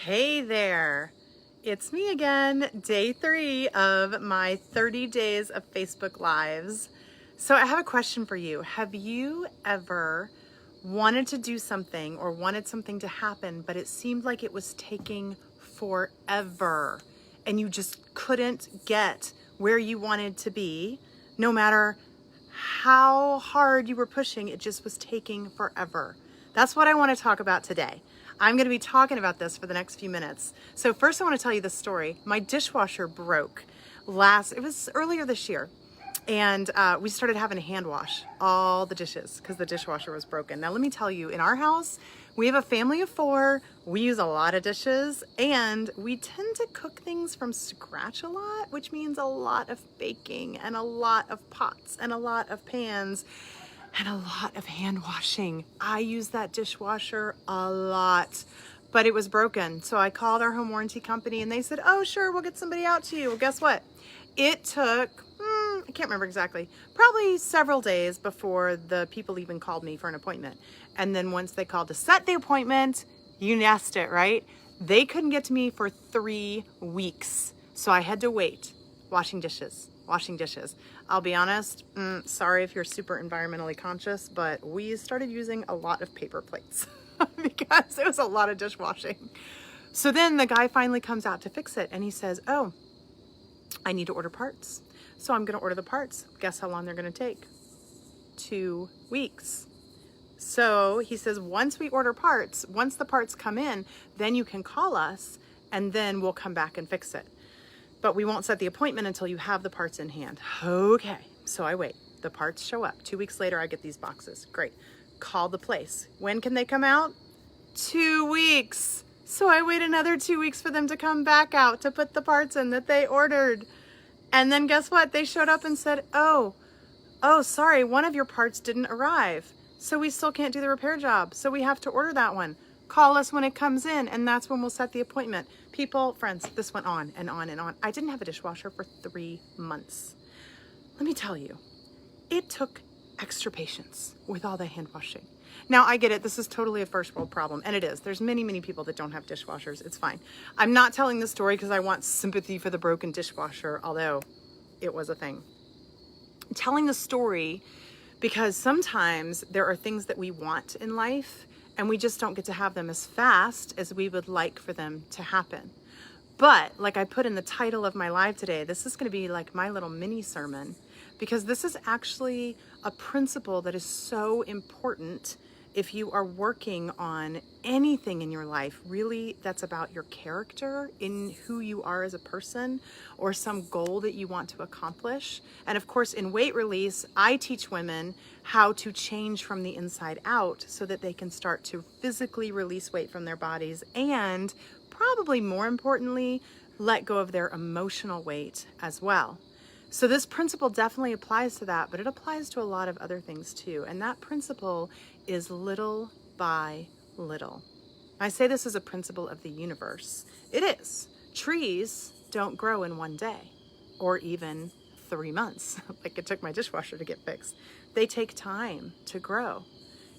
Hey there, it's me again, day 3 of my 30 days of Facebook Lives. So I have a question for you. Have you ever wanted to do something or wanted something to happen, but it seemed like it was taking forever and you just couldn't get where you wanted to be, no matter how hard you were pushing, it just was taking forever? That's what I want to talk about today. I'm going to be talking about this for the next few minutes. So first I want to tell you this story. My dishwasher broke it was earlier this year. And we started having to hand wash all the dishes because the dishwasher was broken. Now let me tell you, in our house, we have a family of 4. We use a lot of dishes and we tend to cook things from scratch a lot, which means a lot of baking and a lot of pots and a lot of pans and a lot of hand washing. I use that dishwasher a lot, but it was broken. So I called our home warranty company and they said, oh, sure, we'll get somebody out to you. Well, guess what? It took, I can't remember exactly, probably several days before the people even called me for an appointment. And then once they called to set the appointment, you guessed it, right? They couldn't get to me for 3 weeks. So I had to wait, washing dishes. I'll be honest, sorry if you're super environmentally conscious, but we started using a lot of paper plates because it was a lot of dishwashing. So then the guy finally comes out to fix it and he says, oh, I need to order parts. So I'm going to order the parts. Guess how long they're going to take? 2 weeks. So he says, once we order parts, once the parts come in, then you can call us and then we'll come back and fix it. But we won't set the appointment until you have the parts in hand. Okay, so I wait. The parts show up. 2 weeks later, I get these boxes. Great. Call the place. When can they come out? 2 weeks. So I wait another 2 weeks for them to come back out to put the parts in that they ordered. And then guess what? They showed up and said, oh, sorry, one of your parts didn't arrive. So we still can't do the repair job. So we have to order that one. Call us when it comes in, and that's when we'll set the appointment. People, friends, this went on and on and on. I didn't have a dishwasher for 3 months. Let me tell you, it took extra patience with all the hand washing. Now, I get it. This is totally a first world problem, and it is. There's many, many people that don't have dishwashers. It's fine. I'm not telling this story because I want sympathy for the broken dishwasher, although it was a thing. I'm telling the story because sometimes there are things that we want in life and we just don't get to have them as fast as we would like for them to happen. But like I put in the title of my live today, this is going to be like my little mini sermon, because this is actually a principle that is so important if you are working on anything in your life, really that's about your character, in who you are as a person, or some goal that you want to accomplish. And of course, in weight release, I teach women how to change from the inside out so that they can start to physically release weight from their bodies and, probably more importantly, let go of their emotional weight as well. So this principle definitely applies to that, but it applies to a lot of other things too. And that principle is little by little. I say this is a principle of the universe. It is. Trees don't grow in one day or even 3 months, like it took my dishwasher to get fixed. They take time to grow.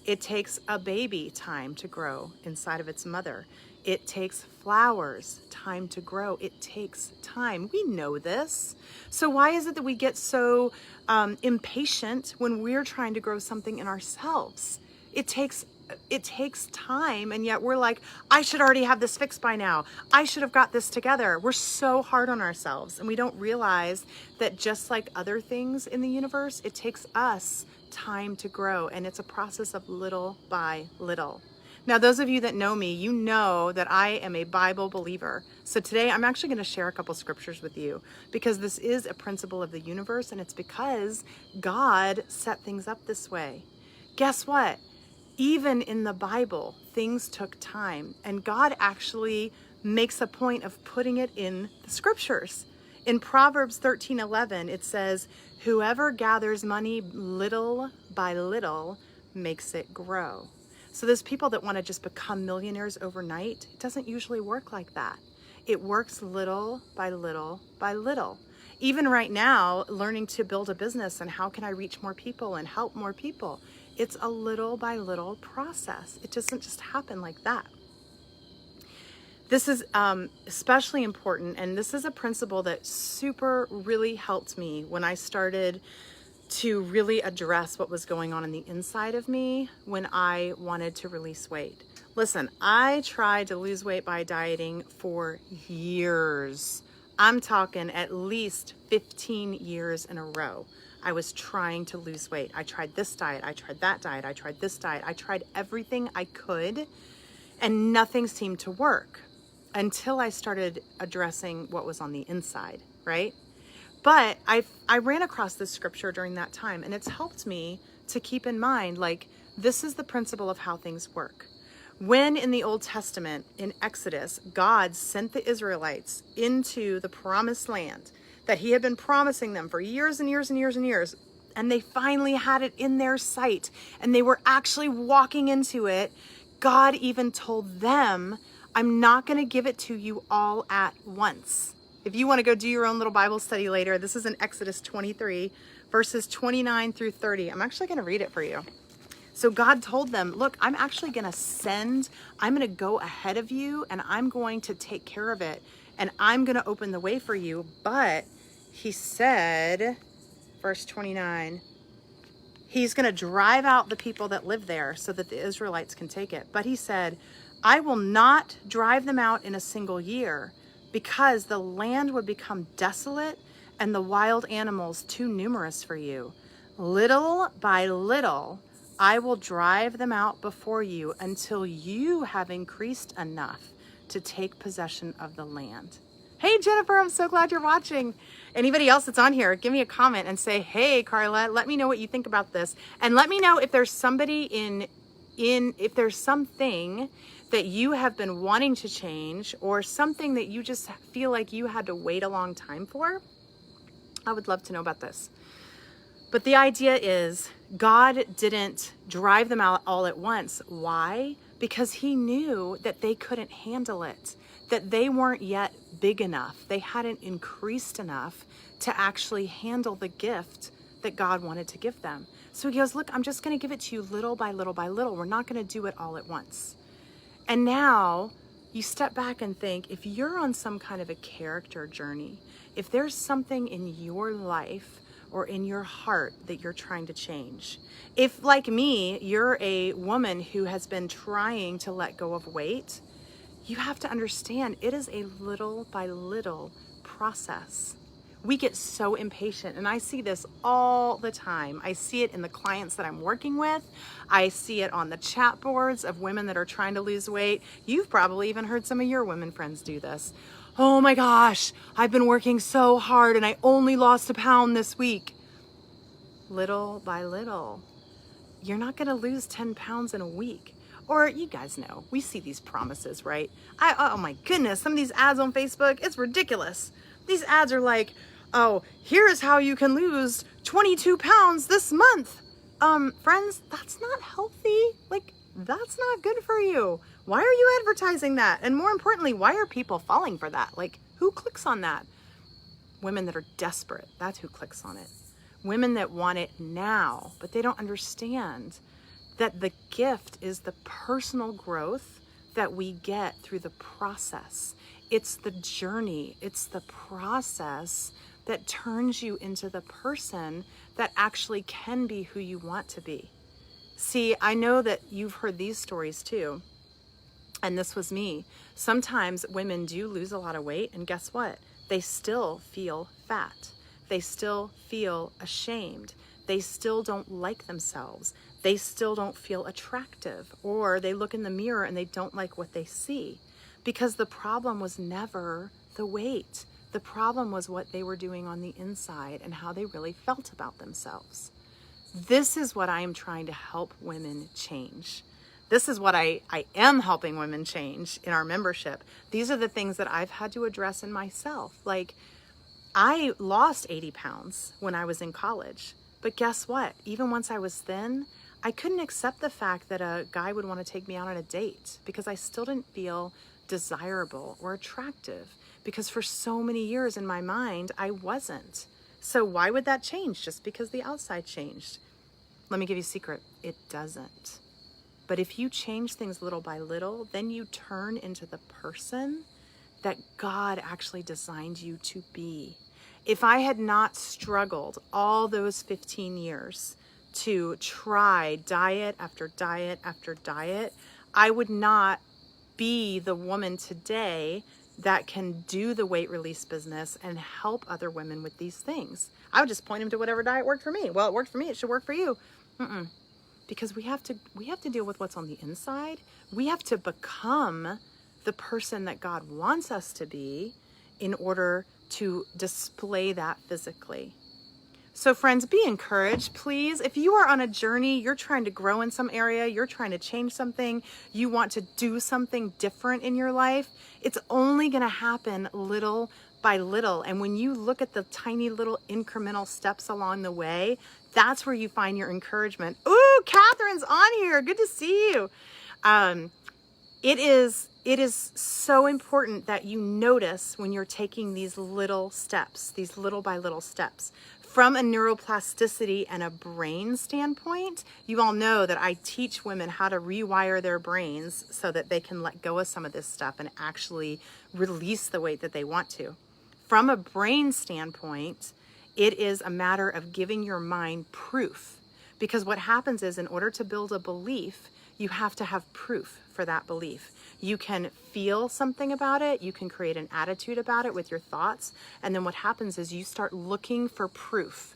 It takes a baby time to grow inside of its mother. It takes flowers time to grow. It takes time. We know this. So why is it that we get so impatient when we're trying to grow something in ourselves? It takes time, and yet we're like, I should already have this fixed by now. I should have got this together. We're so hard on ourselves, and we don't realize that just like other things in the universe, it takes us time to grow, and it's a process of little by little. Now, those of you that know me, you know that I am a Bible believer. So today I'm actually going to share a couple scriptures with you because this is a principle of the universe, and it's because God set things up this way. Guess what? Even in the Bible, things took time, and God actually makes a point of putting it in the scriptures. In Proverbs 13:11, it says, whoever gathers money little by little makes it grow. So there's people that want to just become millionaires overnight. It doesn't usually work like that. It works little by little by little. Even right now, learning to build a business and how can I reach more people and help more people, it's a little by little process. It doesn't just happen like that. This is especially important, and this is a principle that really helped me when I started to really address what was going on the inside of me when I wanted to release weight. Listen, I tried to lose weight by dieting for years. I'm talking at least 15 years in a row. I was trying to lose weight. I tried this diet, I tried that diet, I tried this diet, I tried everything I could, and nothing seemed to work until I started addressing what was on the inside, right? But I ran across this scripture during that time, and it's helped me to keep in mind, like, this is the principle of how things work. When in the Old Testament, in Exodus, God sent the Israelites into the promised land that he had been promising them for years and years and years and years, and they finally had it in their sight, and they were actually walking into it, God even told them, I'm not going to give it to you all at once. If you want to go do your own little Bible study later, this is in Exodus 23, verses 29 through 30. I'm actually going to read it for you. So God told them, look, I'm actually going to go ahead of you, and I'm going to take care of it, and I'm going to open the way for you. But he said, verse 29, he's going to drive out the people that live there so that the Israelites can take it. But he said, I will not drive them out in a single year, because the land would become desolate and the wild animals too numerous for you. Little by little, I will drive them out before you until you have increased enough to take possession of the land. Hey, Jennifer, I'm so glad you're watching. Anybody else that's on here, give me a comment and say, hey, Carla, let me know what you think about this. And let me know if there's somebody if there's something that you have been wanting to change, or something that you just feel like you had to wait a long time for. I would love to know about this. But the idea is, God didn't drive them out all at once. Why? Because he knew that they couldn't handle it, that they weren't yet big enough. They hadn't increased enough to actually handle the gift that God wanted to give them. So he goes, look, I'm just going to give it to you little by little by little. We're not going to do it all at once. And now you step back and think, if you're on some kind of a character journey, if there's something in your life or in your heart that you're trying to change, if, like me, you're a woman who has been trying to let go of weight, you have to understand it is a little by little process. We get so impatient, and I see this all the time. I see it in the clients that I'm working with. I see it on the chat boards of women that are trying to lose weight. You've probably even heard some of your women friends do this. Oh my gosh, I've been working so hard and I only lost a pound this week. Little by little. You're not gonna lose 10 pounds in a week. Or you guys know, we see these promises, right? Oh my goodness, some of these ads on Facebook, it's ridiculous. These ads are like, oh, here's how you can lose 22 pounds this month. Friends, that's not healthy. Like, that's not good for you. Why are you advertising that? And more importantly, why are people falling for that? Like, who clicks on that? Women that are desperate, that's who clicks on it. Women that want it now, but they don't understand that the gift is the personal growth that we get through the process. It's the journey, it's the process that turns you into the person that actually can be who you want to be. See, I know that you've heard these stories too, and this was me. Sometimes women do lose a lot of weight, and guess what? They still feel fat. They still feel ashamed. They still don't like themselves. They still don't feel attractive, or they look in the mirror and they don't like what they see, because the problem was never the weight. The problem was what they were doing on the inside and how they really felt about themselves. This is what I am trying to help women change. This is what I am helping women change in our membership. These are the things that I've had to address in myself. Like, I lost 80 pounds when I was in college, but guess what? Even once I was thin, I couldn't accept the fact that a guy would want to take me out on a date, because I still didn't feel desirable or attractive, because for so many years in my mind, I wasn't. So why would that change just because the outside changed? Let me give you a secret. It doesn't. But if you change things little by little, then you turn into the person that God actually designed you to be. If I had not struggled all those 15 years to try diet after diet after diet, I would not be the woman today that can do the weight release business and help other women with these things. I would just point them to whatever diet worked for me. Well, it worked for me, it should work for you. Because we have to deal with what's on the inside. We have to become the person that God wants us to be in order to display that physically. So friends, be encouraged, please. If you are on a journey, you're trying to grow in some area, you're trying to change something, you want to do something different in your life, it's only going to happen little by little. And when you look at the tiny little incremental steps along the way, that's where you find your encouragement. Ooh, Catherine's on here. Good to see you. It is so important that you notice when you're taking these little steps, these little by little steps. From a neuroplasticity and a brain standpoint, you all know that I teach women how to rewire their brains so that they can let go of some of this stuff and actually release the weight that they want to. From a brain standpoint, it is a matter of giving your mind proof. Because what happens is, in order to build a belief, you have to have proof for that belief. You can feel something about it, you can create an attitude about it with your thoughts, and then what happens is you start looking for proof.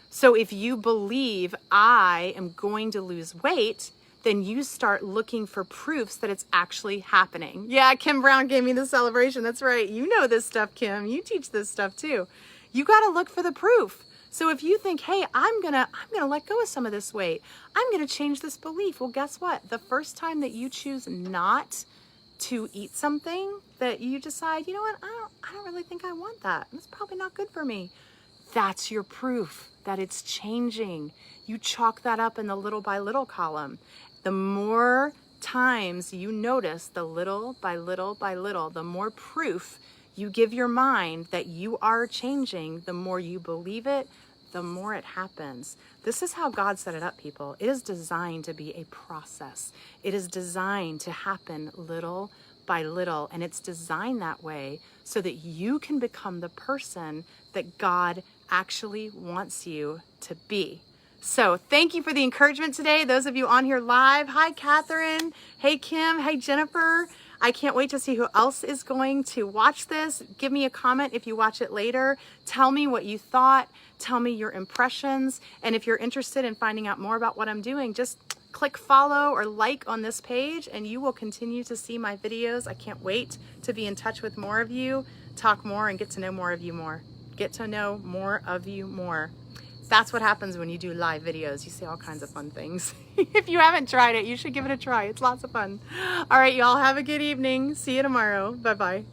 So if you believe I am going to lose weight, then you start looking for proofs that it's actually happening. Yeah, Kim Brown gave me the celebration. That's right. You know this stuff, Kim. You teach this stuff too. You got to look for the proof. So if you think, hey, I'm gonna let go of some of this weight, I'm gonna change this belief. Well, guess what? The first time that you choose not to eat something, that you decide, you know what, I don't really think I want that. It's probably not good for me. That's your proof that it's changing. You chalk that up in the little by little column. The more times you notice the little by little by little, the more proof you give your mind that you are changing, the more you believe it, the more it happens. This is how God set it up, people. It is designed to be a process. It is designed to happen little by little, and it's designed that way so that you can become the person that God actually wants you to be. So thank you for the encouragement today. Those of you on here live, hi Catherine, hey Kim, hey Jennifer. I can't wait to see who else is going to watch this. Give me a comment if you watch it later. Tell me what you thought. Tell me your impressions. And if you're interested in finding out more about what I'm doing, just click follow or like on this page and you will continue to see my videos. I can't wait to be in touch with more of you, talk more, and get to know more of you more. Get to know more of you more. That's what happens when you do live videos. You see all kinds of fun things. If you haven't tried it, you should give it a try. It's lots of fun. All right, y'all, have a good evening. See you tomorrow. Bye-bye.